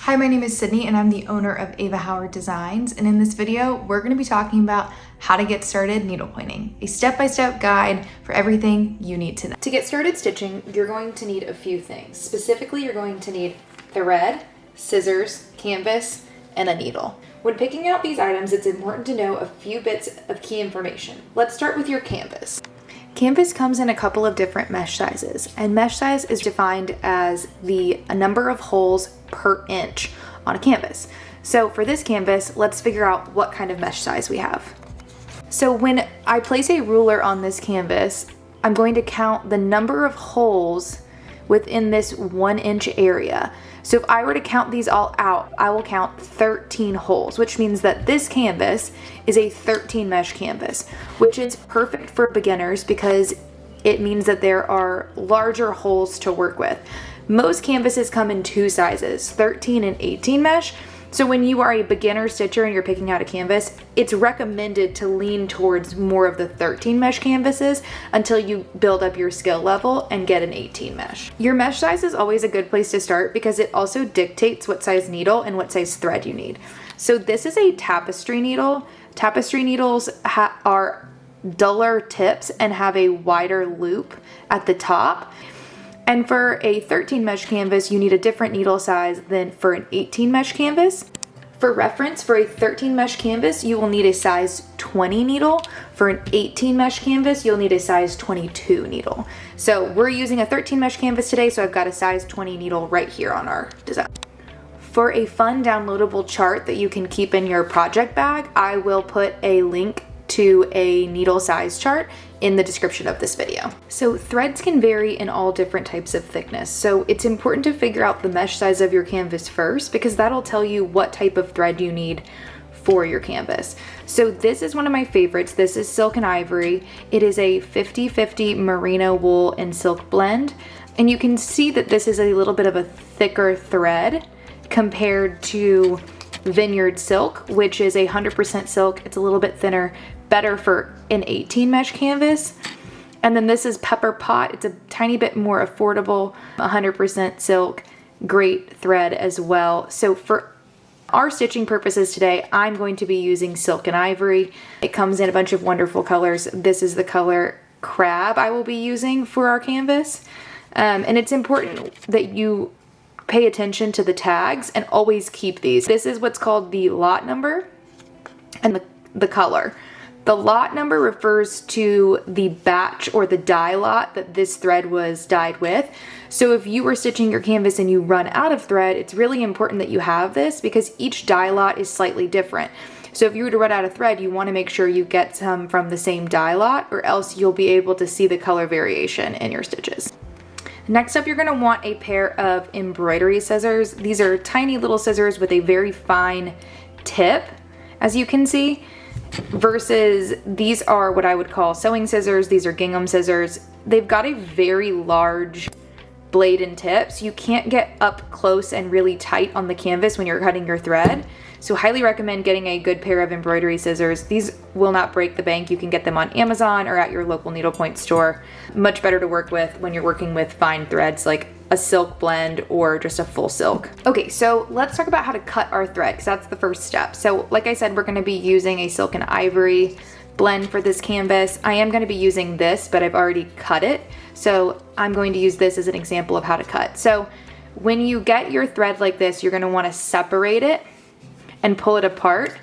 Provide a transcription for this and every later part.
Hi, my name is Sydney and I'm the owner of Ava Howard Designs, and in this video we're going to be talking about how to get started needlepointing, a step-by-step guide for everything you need to know. To get started stitching, you're going to need a few things. Specifically, you're going to need thread, scissors, canvas, and a needle. When picking out these items, it's important to know a few bits of key information. Let's start with your canvas. Canvas comes in a couple of different mesh sizes, and mesh size is defined as the number of holes per inch on a canvas. So for this canvas, let's figure out what kind of mesh size we have. So when I place a ruler on this canvas, I'm going to count the number of holes within this 1 inch area. So if I were to count these all out, I will count 13 holes, which means that this canvas is a 13 mesh canvas, which is perfect for beginners because it means that there are larger holes to work with. Most canvases come in two sizes, 13 and 18 mesh. So when you are a beginner stitcher and you're picking out a canvas, it's recommended to lean towards more of the 13 mesh canvases until you build up your skill level and get an 18 mesh. Your mesh size is always a good place to start because it also dictates what size needle and what size thread you need. So this is a tapestry needle. Tapestry needles are duller tips and have a wider loop at the top. And for a 13 mesh canvas, you need a different needle size than for an 18 mesh canvas. For reference, for a 13 mesh canvas, you will need a size 20 needle. For an 18 mesh canvas, you'll need a size 22 needle. So we're using a 13 mesh canvas today, so I've got a size 20 needle right here on our design. For a fun downloadable chart that you can keep in your project bag, I will put a link to a needle size chart in the description of this video. So threads can vary in all different types of thickness. So it's important to figure out the mesh size of your canvas first because that'll tell you what type of thread you need for your canvas. So this is one of my favorites. This is Silk and Ivory. It is a 50-50 merino wool and silk blend. And you can see that this is a little bit of a thicker thread compared to Vineyard Silk, which is 100% silk. It's a little bit thinner, better for an 18 mesh canvas. And then this is Pepper Pot. It's a tiny bit more affordable, 100% silk, great thread as well. So for our stitching purposes today, I'm going to be using Silk and Ivory. It comes in a bunch of wonderful colors. This is the color Crab I will be using for our canvas. And it's important that you pay attention to the tags and always keep these. This is what's called the lot number and the color. The lot number refers to the batch or the dye lot that this thread was dyed with. So if you were stitching your canvas and you run out of thread, it's really important that you have this because each dye lot is slightly different. So if you were to run out of thread, you want to make sure you get some from the same dye lot, or else you'll be able to see the color variation in your stitches. Next up, you're going to want a pair of embroidery scissors. These are tiny little scissors with a very fine tip, as you can see, versus these are what I would call sewing scissors. These are gingham scissors. They've got a very large blade and tip, so you can't get up close and really tight on the canvas when you're cutting your thread. So highly recommend getting a good pair of embroidery scissors. These will not break the bank. You can get them on Amazon or at your local needlepoint store. Much better to work with when you're working with fine threads like a silk blend or just a full silk. Okay, so let's talk about how to cut our thread because that's the first step. So like I said, we're going to be using a Silk and Ivory blend for this canvas. I am going to be using this, but I've already cut it. So I'm going to use this as an example of how to cut. So when you get your thread like this, you're going to want to separate it and pull it apart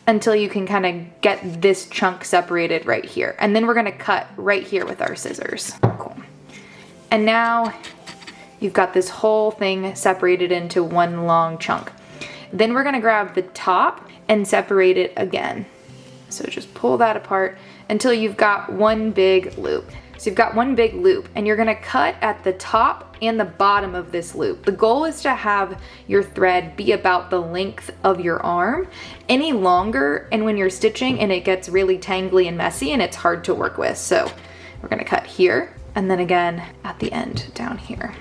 until you can kind of get this chunk separated right here. And then we're going to cut right here with our scissors. Cool. And now you've got this whole thing separated into one long chunk. Then we're going to grab the top and separate it again. So just pull that apart until you've got one big loop. So you've got one big loop and you're gonna cut at the top and the bottom of this loop. The goal is to have your thread be about the length of your arm. Any longer and when you're stitching and it gets really tangly and messy and it's hard to work with. So we're gonna cut here and then again at the end down here.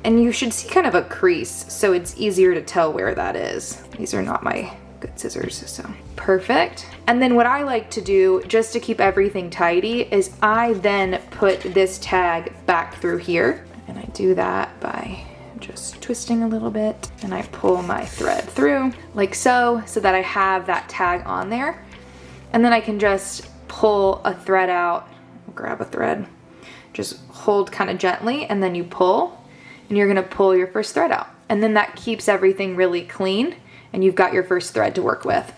And you should see kind of a crease so it's easier to tell where that is. These are not my good scissors, so perfect. And then what I like to do just to keep everything tidy is I then put this tag back through here, and I do that by just twisting a little bit, and I pull my thread through like so that I have that tag on there. And then I can just pull a thread out, grab a thread, just hold kind of gently, and then you pull, and you're gonna pull your first thread out. And then that keeps everything really clean, and you've got your first thread to work with.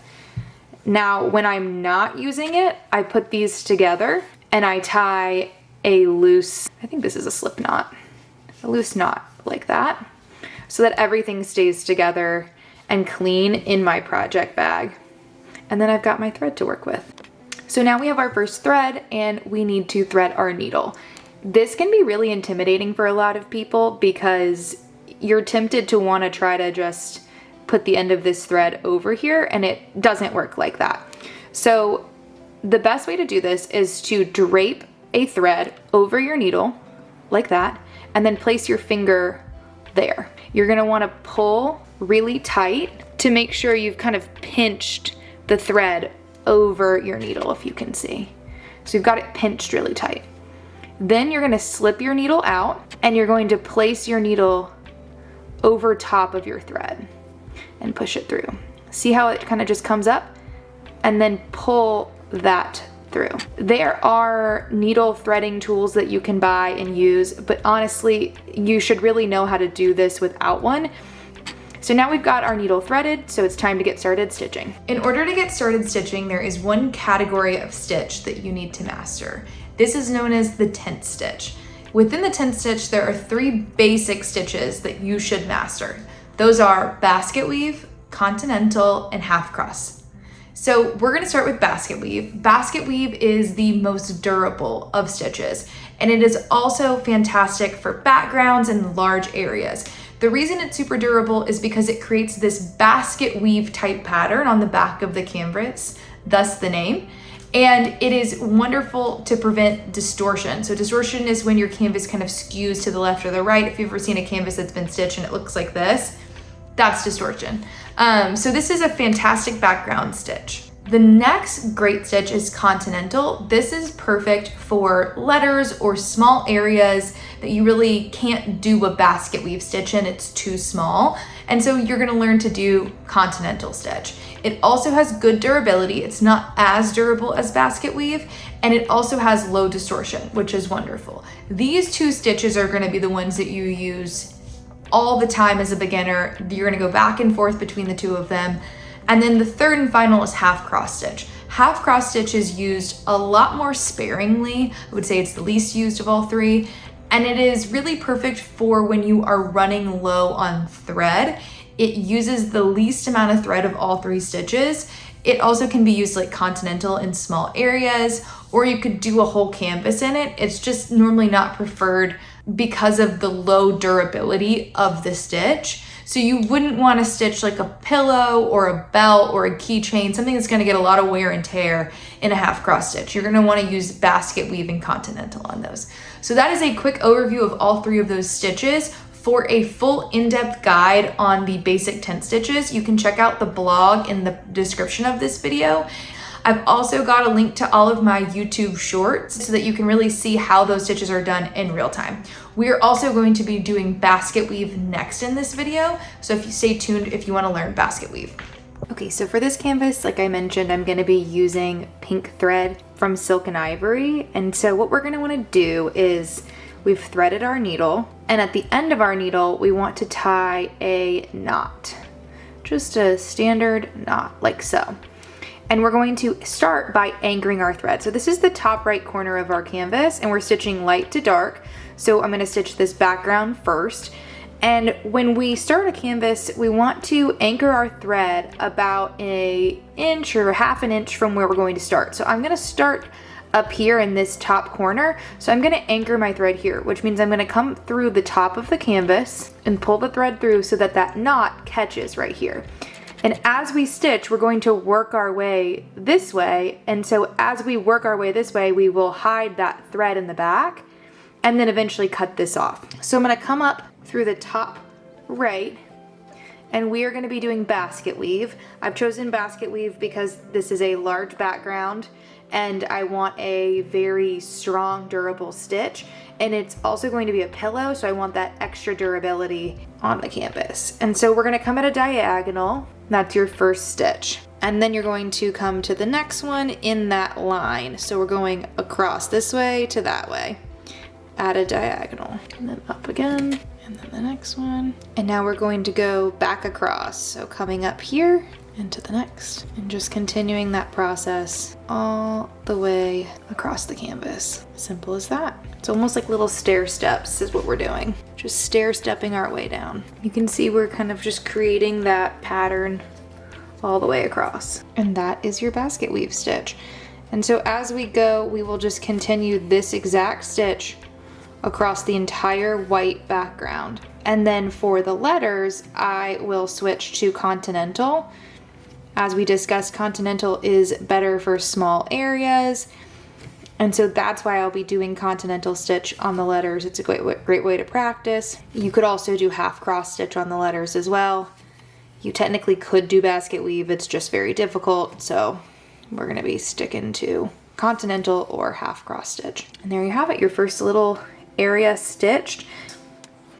Now, when I'm not using it, I put these together and I tie a loose, I think this is a slip knot, a loose knot like that, so that everything stays together and clean in my project bag. And then I've got my thread to work with. So now we have our first thread and we need to thread our needle. This can be really intimidating for a lot of people because you're tempted to want to try to just put the end of this thread over here, and it doesn't work like that. So the best way to do this is to drape a thread over your needle like that, and then place your finger there. You're gonna wanna pull really tight to make sure you've kind of pinched the thread over your needle, if you can see. So you've got it pinched really tight. Then you're gonna slip your needle out, and you're going to place your needle over top of your thread and push it through. See how it kind of just comes up? And then pull that through. There are needle threading tools that you can buy and use, but honestly, you should really know how to do this without one. So now we've got our needle threaded, so it's time to get started stitching. In order to get started stitching, there is one category of stitch that you need to master. This is known as the tent stitch. Within the tent stitch, there are 3 basic stitches that you should master. Those are basket weave, continental, and half cross. So we're gonna start with basket weave. Basket weave is the most durable of stitches, and it is also fantastic for backgrounds and large areas. The reason it's super durable is because it creates this basket weave type pattern on the back of the canvas, thus the name. And it is wonderful to prevent distortion. So distortion is when your canvas kind of skews to the left or the right. If you've ever seen a canvas that's been stitched and it looks like this, that's distortion. So this is a fantastic background stitch. The next great stitch is continental. This is perfect for letters or small areas that you really can't do a basket weave stitch in, it's too small. And so you're gonna learn to do continental stitch. It also has good durability. It's not as durable as basket weave, and it also has low distortion, which is wonderful. These 2 stitches are gonna be the ones that you use all the time as a beginner. You're gonna go back and forth between the 2 of them. And then the third and final is half cross stitch. Half cross stitch is used a lot more sparingly. I would say it's the least used of all 3. And it is really perfect for when you are running low on thread. It uses the least amount of thread of all 3 stitches. It also can be used like continental in small areas, or you could do a whole canvas in it. It's just normally not preferred because of the low durability of the stitch. So you wouldn't want to stitch like a pillow or a belt or a keychain, something that's going to get a lot of wear and tear in a half cross stitch. You're going to want to use basket weave and continental on those. So that is a quick overview of all 3 of those stitches. For a full in-depth guide on the basic tent stitches, you can check out the blog in the description of this video. I've also got a link to all of my YouTube shorts so that you can really see how those stitches are done in real time. We are also going to be doing basket weave next in this video, so if you stay tuned if you want to learn basket weave. Okay, so for this canvas, like I mentioned, I'm going to be using pink thread from Silk Ivory, and so what we're going to want to do is we've threaded our needle, and at the end of our needle, we want to tie a knot. Just a standard knot, like so. And we're going to start by anchoring our thread. So this is the top right corner of our canvas, and we're stitching light to dark. So I'm gonna stitch this background first. And when we start a canvas, we want to anchor our thread about an inch or half an inch from where we're going to start. So I'm gonna start up here in this top corner. So I'm gonna anchor my thread here, which means I'm gonna come through the top of the canvas and pull the thread through so that that knot catches right here. And as we stitch, we're going to work our way this way. And so as we work our way this way, we will hide that thread in the back and then eventually cut this off. So I'm gonna come up through the top right, and we are gonna be doing basket weave. I've chosen basket weave because this is a large background and I want a very strong, durable stitch. And it's also going to be a pillow, so I want that extra durability on the canvas. And so we're gonna come at a diagonal. That's your first stitch. And then you're going to come to the next one in that line. So we're going across this way to that way at a diagonal. And then up again, and then the next one. And now we're going to go back across. So coming up here into the next, and just continuing that process all the way across the canvas. Simple as that. It's almost like little stair steps is what we're doing. Just stair stepping our way down. You can see we're kind of just creating that pattern all the way across. And that is your basket weave stitch. And so as we go, we will just continue this exact stitch across the entire white background. And then for the letters, I will switch to continental. As we discussed, continental is better for small areas. And so that's why I'll be doing continental stitch on the letters. It's a great way to practice. You could also do half cross stitch on the letters as well. You technically could do basket weave, it's just very difficult. So we're gonna be sticking to continental or half cross stitch. And there you have it, your first little area stitched.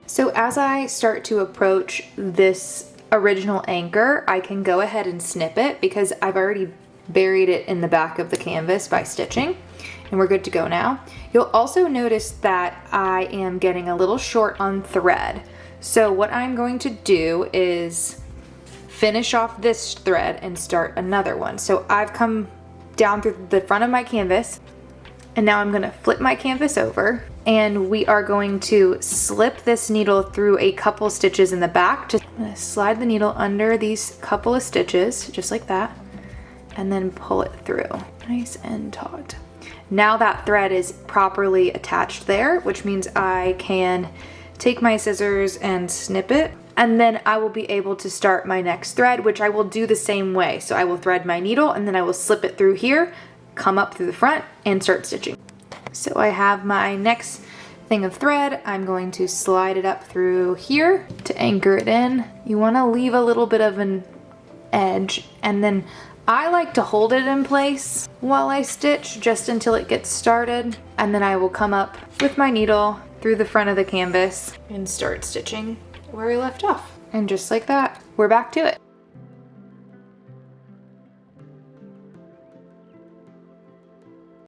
So as I start to approach this original anchor, I can go ahead and snip it because I've already buried it in the back of the canvas by stitching, and we're good to go now. You'll also notice that I am getting a little short on thread. So what I'm going to do is finish off this thread and start another one. So I've come down through the front of my canvas, and now I'm gonna flip my canvas over, and we are going to slip this needle through a couple stitches in the back. I'm gonna slide the needle under these couple of stitches, just like that, and then pull it through, nice and taut. Now that thread is properly attached there, which means I can take my scissors and snip it, and then I will be able to start my next thread, which I will do the same way. So I will thread my needle, and then I will slip it through here, come up through the front, and start stitching. So I have my next thing of thread. I'm going to slide it up through here to anchor it in. You want to leave a little bit of an edge, and then I like to hold it in place while I stitch just until it gets started, and then I will come up with my needle through the front of the canvas and start stitching where we left off. And just like that, we're back to it.